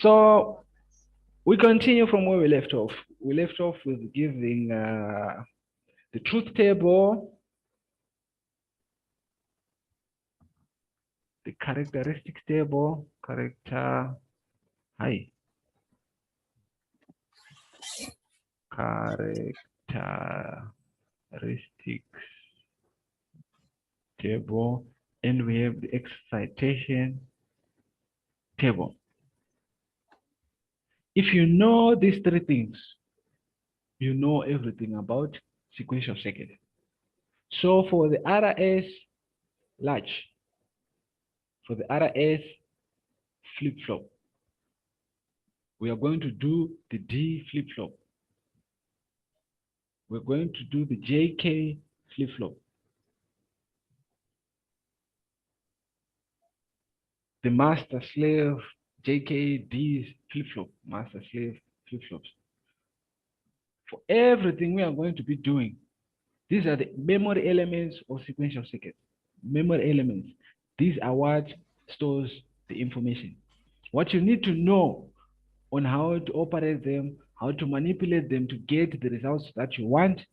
So we continue from where we left off. We left off with giving the truth table, the characteristics table, characteristics table, and we have the excitation table. If you know these three things, you know everything about sequential circuit. So for the RS latch, for the RS flip-flop, we are going to do the D flip-flop. We're going to do the JK flip-flop. The master slave JKD flip-flop, master slave flip-flops. For everything we are going to be doing, these are the memory elements of sequential circuits. Memory elements. These are what stores the information. What you need to know on how to operate them, how to manipulate them to get the results that you want,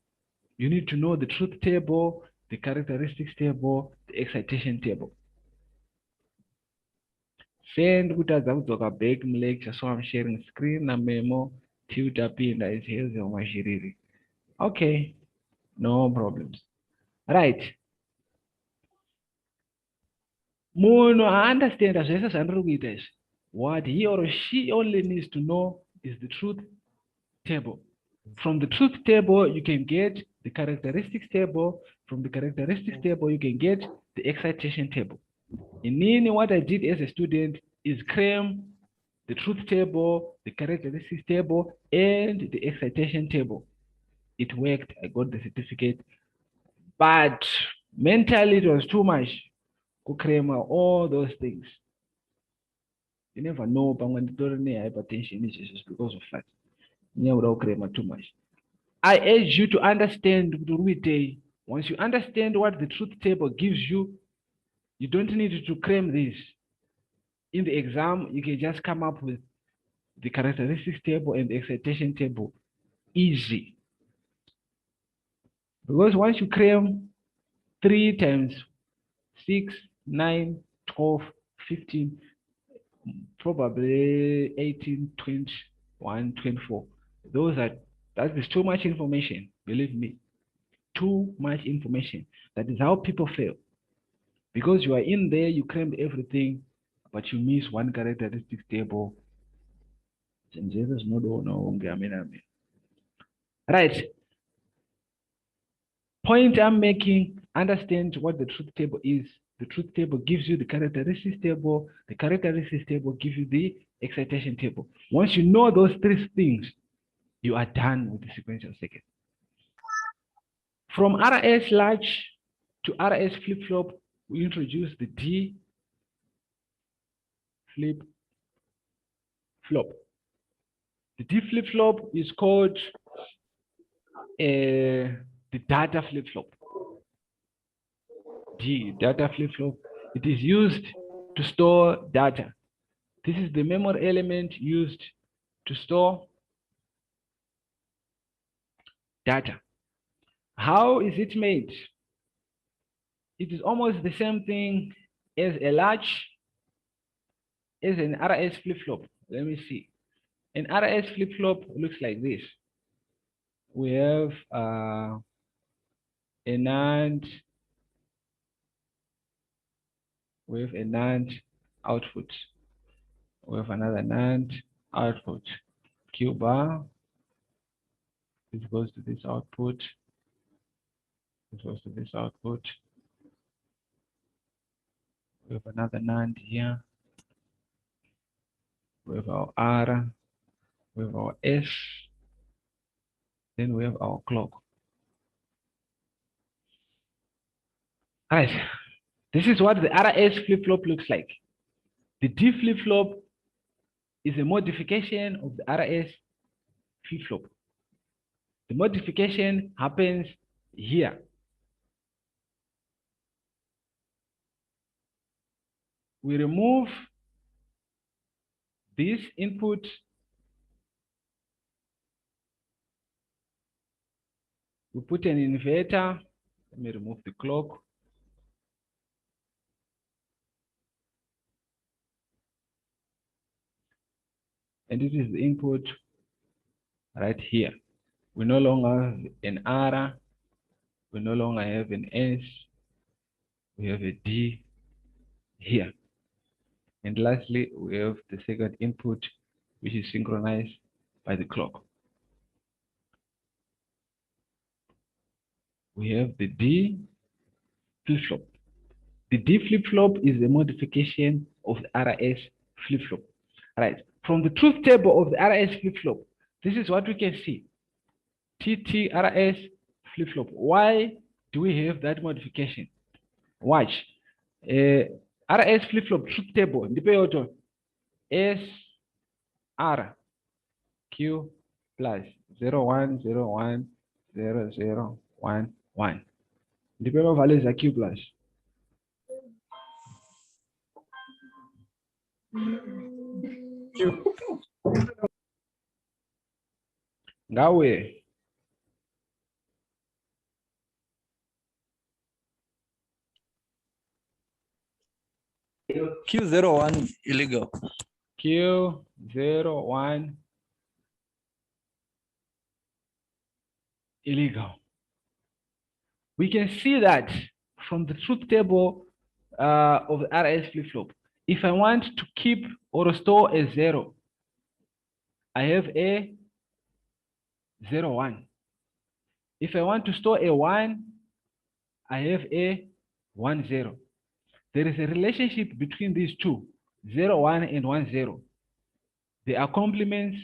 you need to know the truth table, the characteristics table, the excitation table. Send kutadza kudzoka back lecture, so I'm sharing screen na memo tiutapinda is healthy mashiriri. Okay, no problems. Right. Munhu understand zvese zvandiri kuita izvi. What he or she only needs to know is the truth table. From the truth table, you can get the characteristics table. From the characteristics table, you can get the excitation table. In Nini, what I did as a student is cram the truth table, the characteristics table, and the excitation table. It worked. I got the certificate. But mentally, it was too much to cram all those things. You never know, but when the hypertension is just because of that. You never cram too much. I urge you to understand once you understand what the truth table gives you, you don't need to cram this. In the exam, you can just come up with the characteristics table and the excitation table easy. Because once you cram 3 times 6, 9, 12, 15, probably 18, 21, 24, that is too much information, believe me. Too much information. That is how people fail. Because you are in there, you crammed everything, but you miss one characteristics table. Right. Point I'm making, understand what the truth table is. The truth table gives you the characteristics table. The characteristics table gives you the excitation table. Once you know those three things, you are done with the sequential circuit. From RS latch to RS flip-flop, we introduce the D flip-flop. The D flip-flop is called the data flip-flop. D, data flip-flop. It is used to store data. This is the memory element used to store data. How is it made? It is almost the same thing as a latch, as an RS flip-flop. Let me see. An RS flip-flop looks like this. We have a NAND. We have a NAND output. We have another NAND output. Q bar. This goes to this output. This goes to this output. We have another NAND here. We have our R. We have our S. Then we have our clock. All right. This is what the RS flip-flop looks like. The D flip-flop is a modification of the RS flip-flop. The modification happens here. We remove this input we put an inverter. Let me remove the clock. And this is the input right here. We no longer have an R, we no longer have an S, we have a D here. And lastly, we have the second input, which is synchronized by the clock. We have the D flip-flop. The D flip-flop is a modification of the RS flip-flop. Right. From the truth table of the RS flip-flop, this is what we can see. TTRS flip-flop. Why do we have that modification? Watch. RS flip-flop truth table. S R Q plus 0 1 0 1 0 0 1 1. The paper values are Q plus. Q. Ngawe. Q01 illegal. Q01 illegal. We can see that from the truth table of the RS flip-flop. If I want to keep or store a 0, I have a 0 1. If I want to store a 1, I have a 1 0. There is a relationship between these two, 0 1 and 1 0. They are complements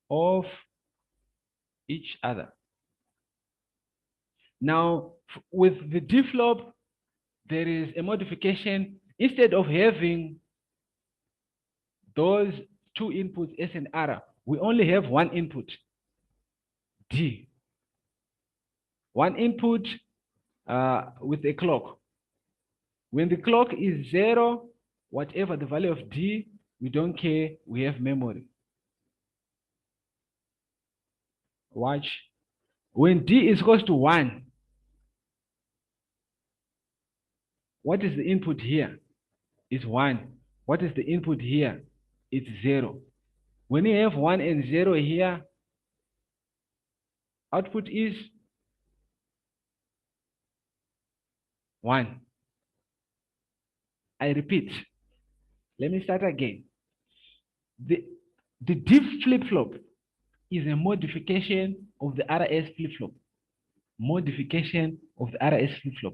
of each other. Now, with the D flop, there is a modification. Instead of having those two inputs, S and R, we only have one input, D. One input with a clock. When the clock is 0, whatever the value of D, we don't care, we have memory. Watch. When D is equals to 1, what is the input here? It's 1. What is the input here? It's 0. When you have 1 and 0 here, output is 1. I repeat. Let me start again. The D flip-flop is a modification of the RS flip-flop. Modification of the RS flip-flop.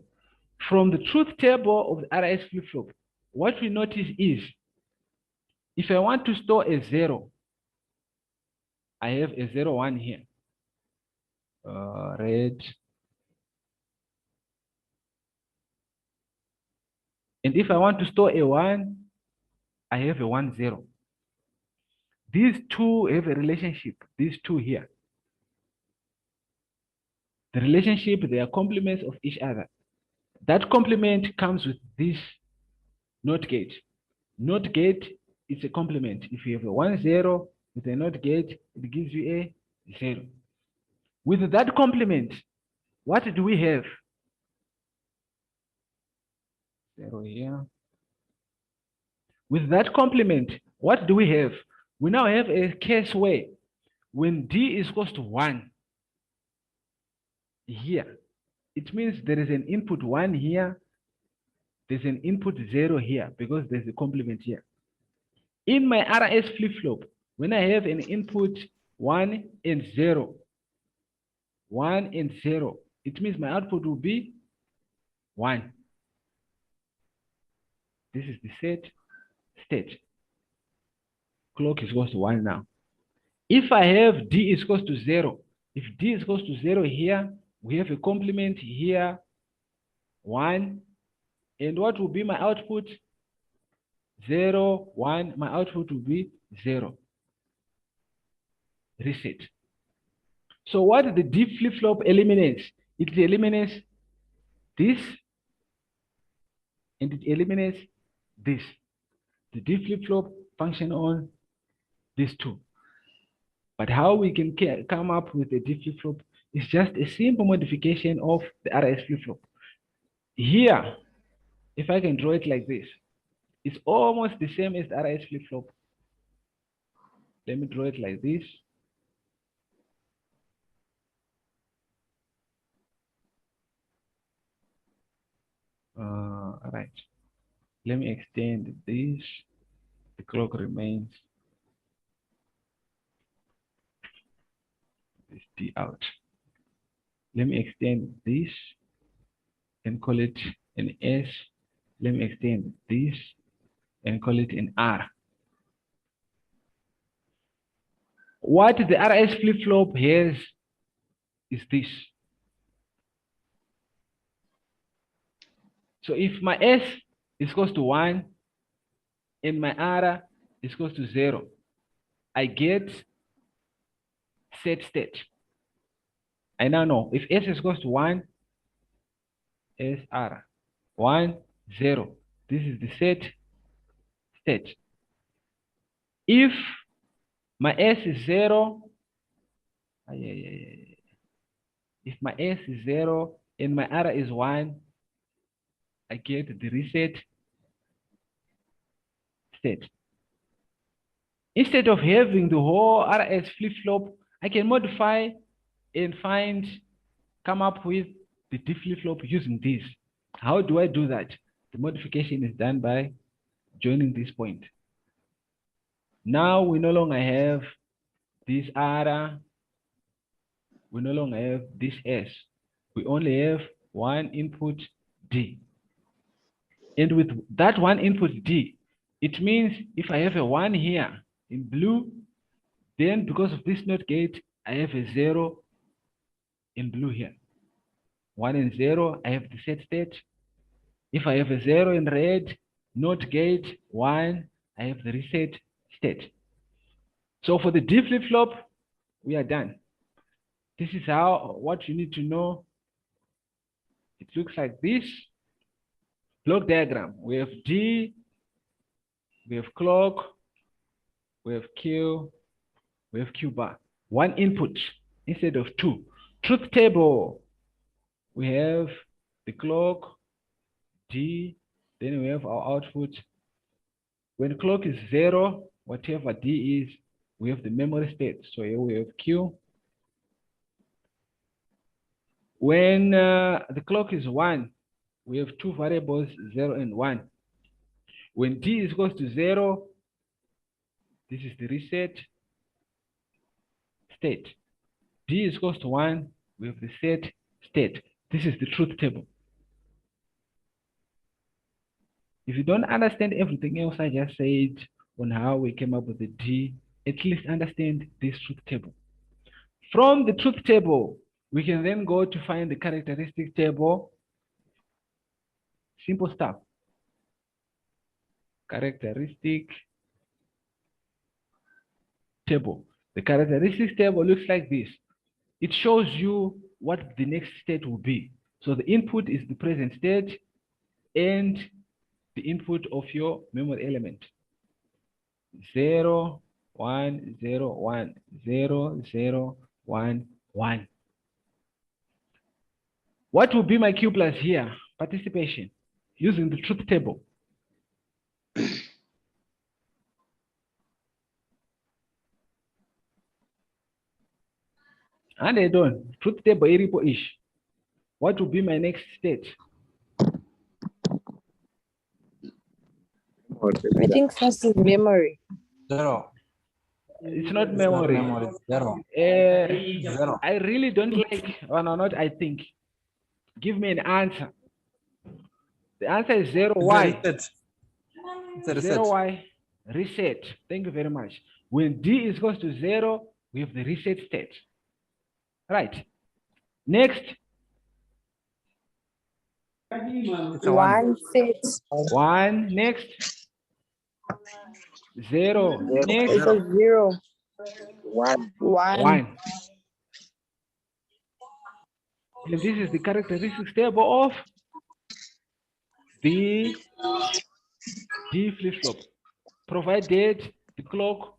From the truth table of the RS flip-flop, what we notice is, if I want to store a 0, I have a 0 1 here. Red. And if I want to store a 1, I have a 1 0. These two have a relationship, these two here. The relationship, they are complements of each other. That complement comes with this NOT gate. NOT gate is a complement. If you have a 1 0 with a NOT gate, it gives you a 0. With that complement, what do we have? 0 here. With that complement, what do we have? We now have a case where when D is equals to 1 here, it means there is an input 1 here, there's an input 0 here because there's a complement here. In my RS flip-flop, when I have an input 1 and 0, 1 and 0, it means my output will be 1. This is the set state. Clock is equals to 1 now. If I have D is equals to 0, if D is equals to 0 here, we have a complement here, 1. And what will be my output? 0, 1. My output will be 0. Reset. So what the D flip-flop eliminates? It eliminates this and it eliminates this. The D flip-flop function on these two. But how we can come up with a D flip-flop is just a simple modification of the RS flip-flop. Here, if I can draw it like this, it's almost the same as the RS flip-flop. Let me draw it like this. All right. Let me extend this. The clock remains this D out. Let me extend this and call it an S. Let me extend this and call it an R. What the RS flip-flop has is this. So if my S is equals to 1 and my R is equals to 0, I get set state. I now know if S is equals to 1, SR 1, 0. This is the set state. If my S is 0, if my S is 0 and my R is 1, I get the reset state. Instead of having the whole RS flip-flop, I can modify and come up with the D flip-flop using this. How do I do that? The modification is done by joining this point. Now we no longer have this R, we no longer have this S. We only have one input D. And with that one input D, it means if I have a 1 here in blue, then because of this NOT gate, I have a 0 in blue here. 1 and 0, I have the set state. If I have a 0 in red, NOT gate 1, I have the reset state. So for the D flip-flop, we are done. This is what you need to know. It looks like this. Block diagram. We have D, we have clock, we have Q, we have Q bar. One input instead of two. Truth table. We have the clock, D, then we have our output. When clock is 0, whatever D is, we have the memory state. So here we have Q. When the clock is 1, we have two variables, 0 and 1. When D is equals to 0, this is the reset state. D is equals to 1, we have the set state. This is the truth table. If you don't understand everything else I just said on how we came up with the D, at least understand this truth table. From the truth table, we can then go to find the characteristic table. Simple stuff. Characteristic table. The characteristics table looks like this. It shows you what the next state will be. So the input is the present state and the input of your memory element. 0, 1, 0, 1, 0, 0, 1, 1. What will be my Q plus here? Participation using the truth table. And I don't. Truth table ish. What will be my next state? I think first is memory. 0. It's not It's memory. not memory. 0. 0. I really don't like, or no, not I think. Give me an answer. The answer is 0. Why? It's a reset. 0 Y reset. Thank you very much. When D is equals to 0, we have the reset state. Right. Next. It's a 1 set. 1. Next. 0. Next. It's a 0. 1. 1. And this is the characteristics table of the D flip-flop. provided the clock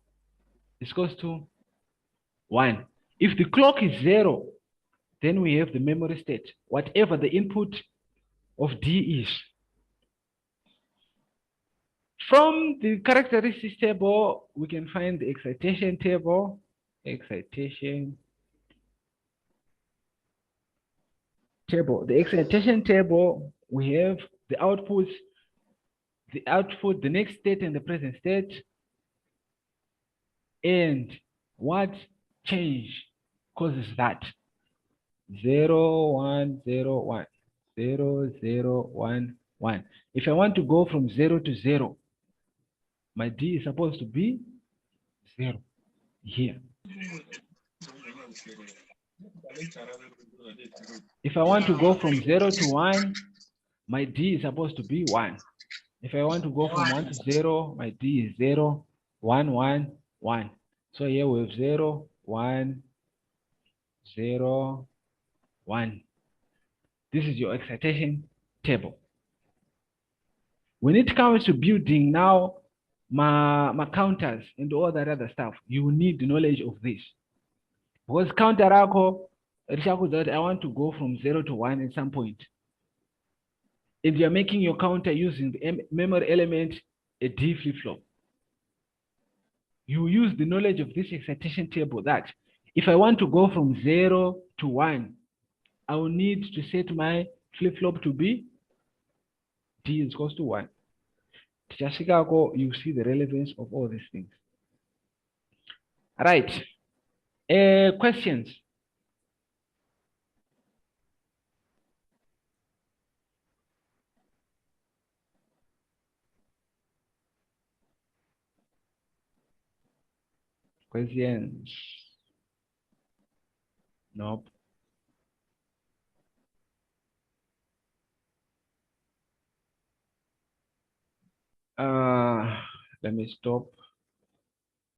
is equals to 1. If the clock is 0, then we have the memory state, whatever the input of D is. From the characteristics table, we can find the excitation table. Excitation table. The excitation table, we have the outputs, the next state and the present state, and what change causes that. 0, 1, 0, 1, 0, 0, 1, 1. If I want to go from 0 to 0, my D is supposed to be 0 here. If I want to go from 0 to 1, my D is supposed to be 1. If I want to go from 1 to 0, my D is 0, 1, 1, 1. So here we have 0, 1, 0, 1. This is your excitation table. When it comes to building now my counters and all that other stuff, you need the knowledge of this. Because counter that I want to go from 0 to 1 at some point. If you're making your counter using the memory element, a D flip-flop, you use the knowledge of this excitation table that if I want to go from 0 to 1, I will need to set my flip-flop to be D is equals to 1. Chicago, you see the relevance of all these things. All right. Questions? Questions? Nope. Let me stop.